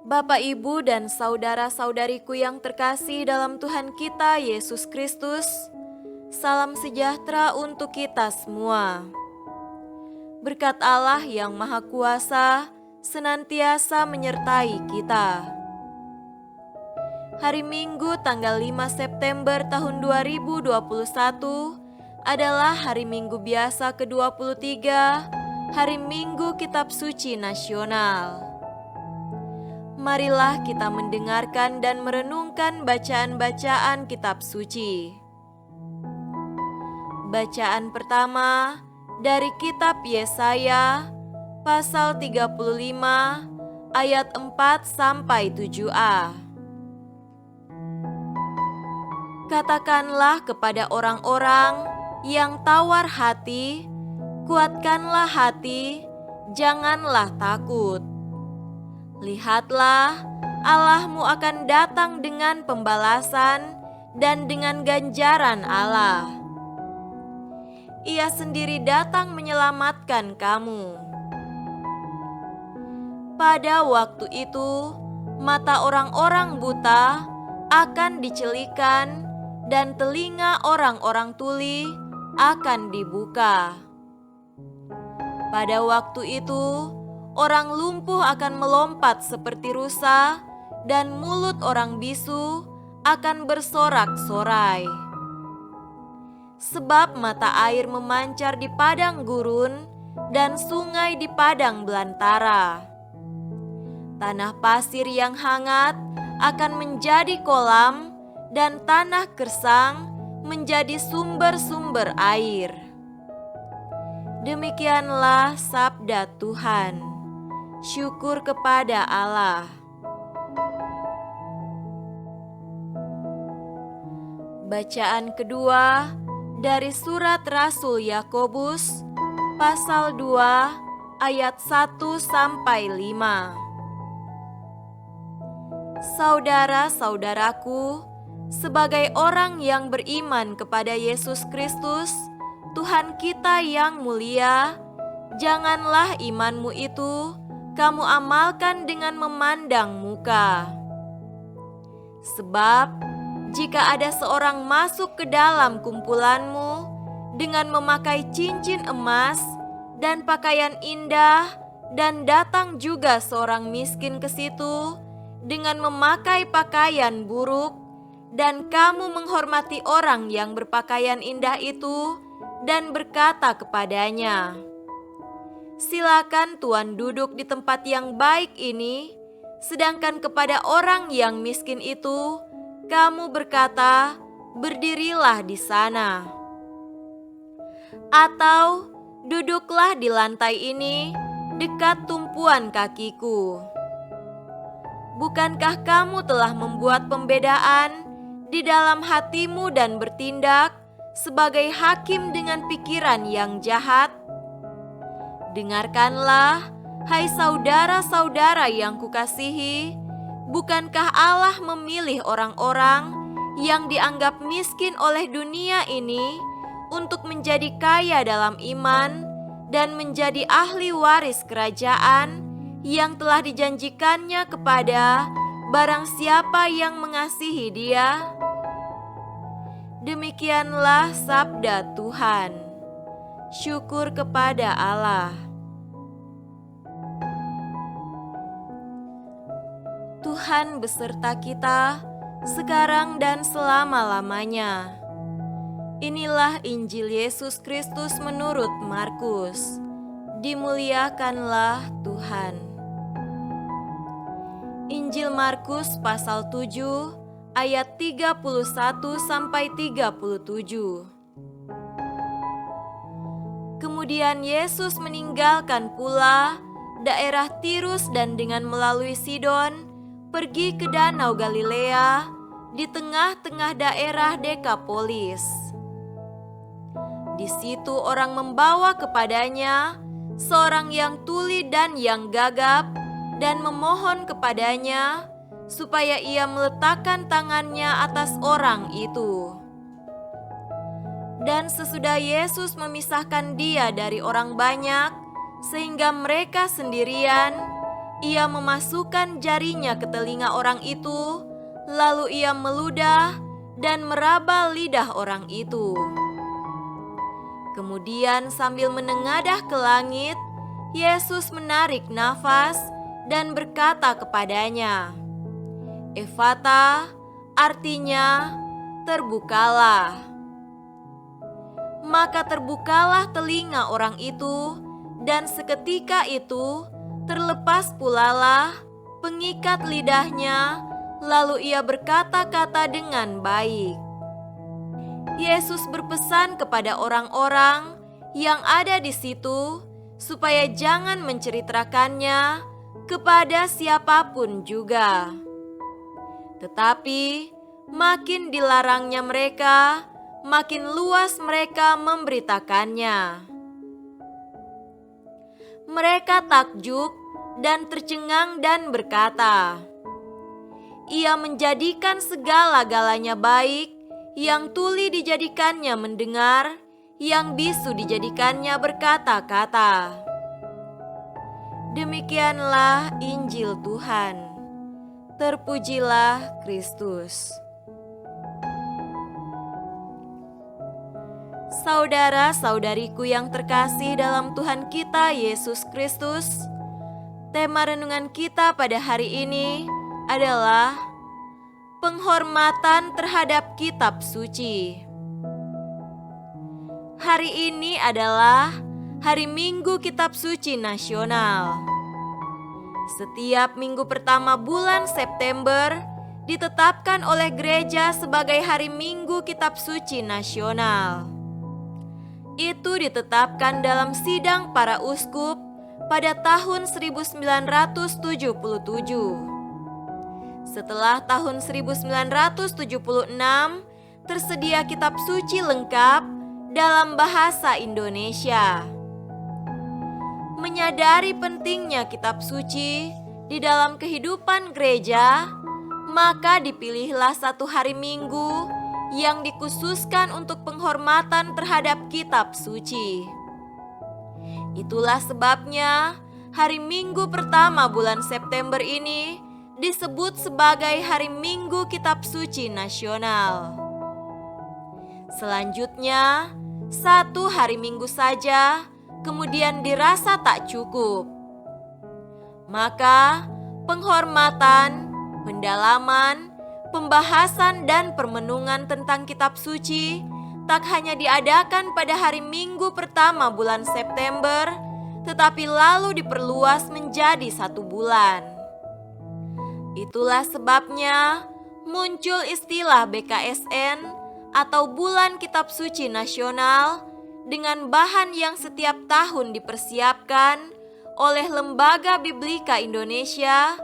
Bapak, Ibu, dan saudara-saudariku yang terkasih dalam Tuhan kita Yesus Kristus, salam sejahtera untuk kita semua. Berkat Allah yang Maha Kuasa senantiasa menyertai kita. Hari Minggu tanggal 5 September tahun 2021 adalah hari Minggu biasa ke-23, hari Minggu Kitab Suci Nasional. Marilah kita mendengarkan dan merenungkan bacaan-bacaan Kitab Suci. Bacaan pertama dari Kitab Yesaya pasal 35 ayat 4-7a. Katakanlah kepada orang-orang yang tawar hati, kuatkanlah hati, janganlah takut. Lihatlah, Allahmu akan datang dengan pembalasan dan dengan ganjaran Allah. Ia sendiri datang menyelamatkan kamu. Pada waktu itu, mata orang-orang buta akan dicelikan dan telinga orang-orang tuli akan dibuka. Pada waktu itu, orang lumpuh akan melompat seperti rusa, dan mulut orang bisu akan bersorak-sorai. Sebab mata air memancar di padang gurun, dan sungai di padang belantara. Tanah pasir yang hangat akan menjadi kolam, dan tanah gersang menjadi sumber-sumber air. Demikianlah sabda Tuhan. Syukur kepada Allah. Bacaan kedua dari surat Rasul Yakobus pasal 2 ayat 1-5. Saudara-saudaraku, sebagai orang yang beriman kepada Yesus Kristus, Tuhan kita yang mulia, janganlah imanmu itu kamu amalkan dengan memandang muka. Sebab jika ada seorang masuk ke dalam kumpulanmu dengan memakai cincin emas dan pakaian indah, dan datang juga seorang miskin ke situ dengan memakai pakaian buruk, dan kamu menghormati orang yang berpakaian indah itu dan berkata kepadanya, "Silakan Tuan duduk di tempat yang baik ini," sedangkan kepada orang yang miskin itu kamu berkata, "Berdirilah di sana." Atau, "Duduklah di lantai ini, dekat tumpuan kakiku." Bukankah kamu telah membuat pembedaan di dalam hatimu dan bertindak sebagai hakim dengan pikiran yang jahat? Dengarkanlah, hai saudara-saudara yang kukasihi, bukankah Allah memilih orang-orang yang dianggap miskin oleh dunia ini untuk menjadi kaya dalam iman dan menjadi ahli waris kerajaan yang telah dijanjikannya kepada barang siapa yang mengasihi Dia? Demikianlah sabda Tuhan. Syukur kepada Allah. Tuhan beserta kita sekarang dan selama-lamanya. Inilah Injil Yesus Kristus menurut Markus. Dimuliakanlah Tuhan. Injil Markus pasal 7 ayat 31-37. Kemudian Yesus meninggalkan pula daerah Tirus dan dengan melalui Sidon pergi ke Danau Galilea di tengah-tengah daerah Dekapolis. Di situ orang membawa kepadanya seorang yang tuli dan yang gagap dan memohon kepadanya supaya ia meletakkan tangannya atas orang itu. Dan sesudah Yesus memisahkan dia dari orang banyak, sehingga mereka sendirian, Ia memasukkan jarinya ke telinga orang itu, lalu ia meludah dan meraba lidah orang itu. Kemudian sambil menengadah ke langit, Yesus menarik nafas dan berkata kepadanya, "Efata," artinya terbukalah. Maka terbukalah telinga orang itu, dan seketika itu terlepas pulalah pengikat lidahnya, lalu ia berkata-kata dengan baik. Yesus berpesan kepada orang-orang yang ada di situ supaya jangan menceritakannya kepada siapapun juga. Tetapi makin dilarangnya mereka, makin luas mereka memberitakannya. Mereka takjub dan tercengang dan berkata, "Ia menjadikan segala-galanya baik, yang tuli dijadikannya mendengar, yang bisu dijadikannya berkata-kata." Demikianlah Injil Tuhan. Terpujilah Kristus. Saudara-saudariku yang terkasih dalam Tuhan kita Yesus Kristus, tema renungan kita pada hari ini adalah penghormatan terhadap kitab suci. Hari ini adalah Hari Minggu Kitab Suci Nasional. Setiap minggu pertama bulan September ditetapkan oleh gereja sebagai Hari Minggu Kitab Suci Nasional. Itu ditetapkan dalam sidang para uskup pada tahun 1977. Setelah tahun 1976, tersedia kitab suci lengkap dalam bahasa Indonesia. Menyadari pentingnya kitab suci di dalam kehidupan gereja, maka dipilihlah satu hari Minggu yang dikhususkan untuk penghormatan terhadap kitab suci. Itulah sebabnya hari Minggu pertama bulan September ini disebut sebagai Hari Minggu Kitab Suci Nasional. Selanjutnya, satu hari Minggu saja kemudian dirasa tak cukup. Maka, penghormatan, pendalaman, pembahasan dan permenungan tentang kitab suci tak hanya diadakan pada hari Minggu pertama bulan September, tetapi lalu diperluas menjadi 1 bulan. Itulah sebabnya muncul istilah BKSN atau Bulan Kitab Suci Nasional dengan bahan yang setiap tahun dipersiapkan oleh Lembaga Biblika Indonesia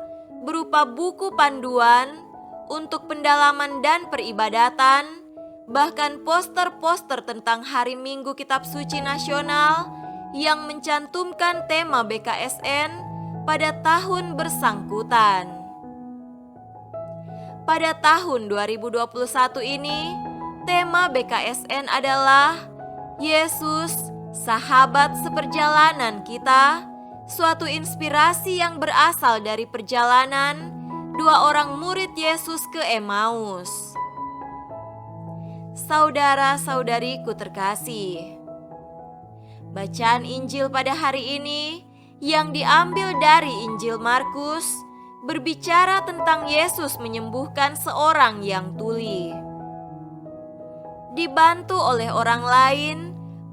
berupa buku panduan untuk pendalaman dan peribadatan, bahkan poster-poster tentang Hari Minggu Kitab Suci Nasional yang mencantumkan tema BKSN pada tahun bersangkutan. Pada tahun 2021 ini, tema BKSN adalah Yesus, sahabat seperjalanan kita, suatu inspirasi yang berasal dari perjalanan 2 orang murid Yesus ke Emmaus. Saudara-saudariku terkasih, bacaan Injil pada hari ini yang diambil dari Injil Markus berbicara tentang Yesus menyembuhkan seorang yang tuli. Dibantu oleh orang lain,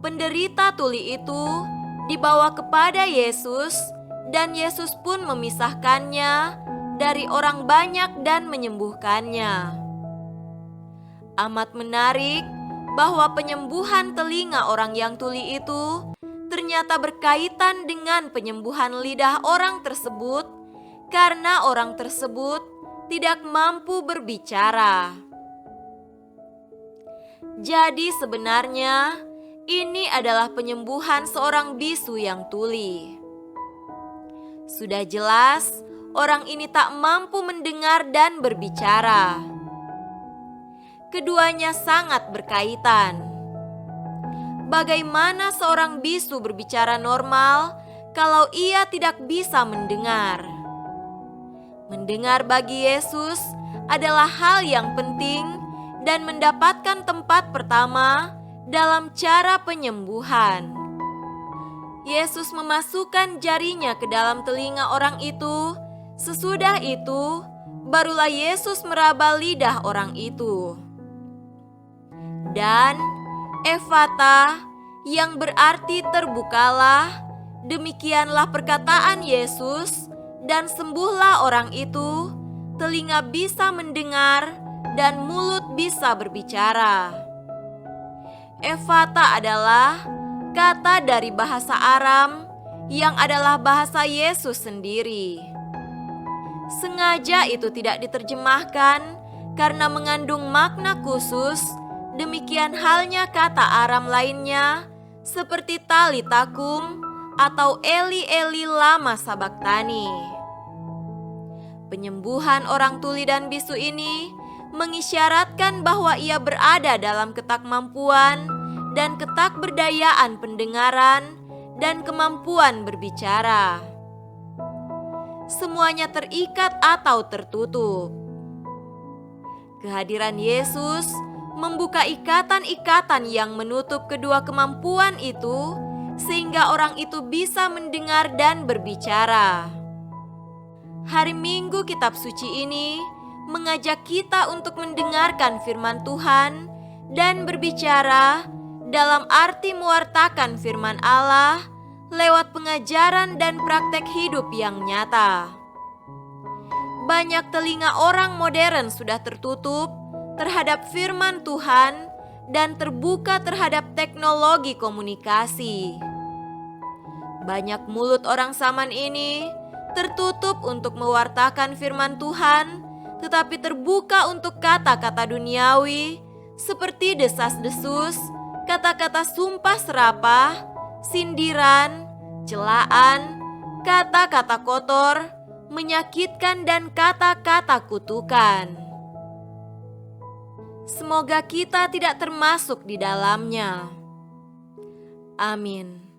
penderita tuli itu dibawa kepada Yesus dan Yesus pun memisahkannya dari orang banyak dan menyembuhkannya. Amat menarik bahwa penyembuhan telinga orang yang tuli itu ternyata berkaitan dengan penyembuhan lidah orang tersebut karena orang tersebut tidak mampu berbicara. Jadi sebenarnya ini adalah penyembuhan seorang bisu yang tuli. Sudah jelas orang ini tak mampu mendengar dan berbicara. Keduanya sangat berkaitan. Bagaimana seorang bisu berbicara normal kalau ia tidak bisa mendengar? Mendengar bagi Yesus adalah hal yang penting dan mendapatkan tempat pertama dalam cara penyembuhan. Yesus memasukkan jarinya ke dalam telinga orang itu. Sesudah itu, barulah Yesus meraba lidah orang itu. Dan Efata, yang berarti terbukalah, demikianlah perkataan Yesus, dan sembuhlah orang itu, telinga bisa mendengar dan mulut bisa berbicara. Efata adalah kata dari bahasa Aram yang adalah bahasa Yesus sendiri. Sengaja itu tidak diterjemahkan karena mengandung makna khusus. Demikian halnya kata Aram lainnya seperti tali takum atau Eli Eli lama sabaktani. Penyembuhan orang tuli dan bisu ini mengisyaratkan bahwa ia berada dalam ketakmampuan dan ketakberdayaan pendengaran dan kemampuan berbicara. Semuanya terikat atau tertutup. Kehadiran Yesus membuka ikatan-ikatan yang menutup kedua kemampuan itu, sehingga orang itu bisa mendengar dan berbicara. Hari Minggu kitab suci ini mengajak kita untuk mendengarkan firman Tuhan dan berbicara dalam arti mewartakan firman Allah lewat pengajaran dan praktek hidup yang nyata. Banyak telinga orang modern sudah tertutup terhadap firman Tuhan dan terbuka terhadap teknologi komunikasi. Banyak mulut orang zaman ini tertutup untuk mewartakan firman Tuhan, tetapi terbuka untuk kata-kata duniawi seperti desas-desus, kata-kata sumpah serapah, sindiran, celaan, kata-kata kotor, menyakitkan dan kata-kata kutukan. Semoga kita tidak termasuk di dalamnya. Amin.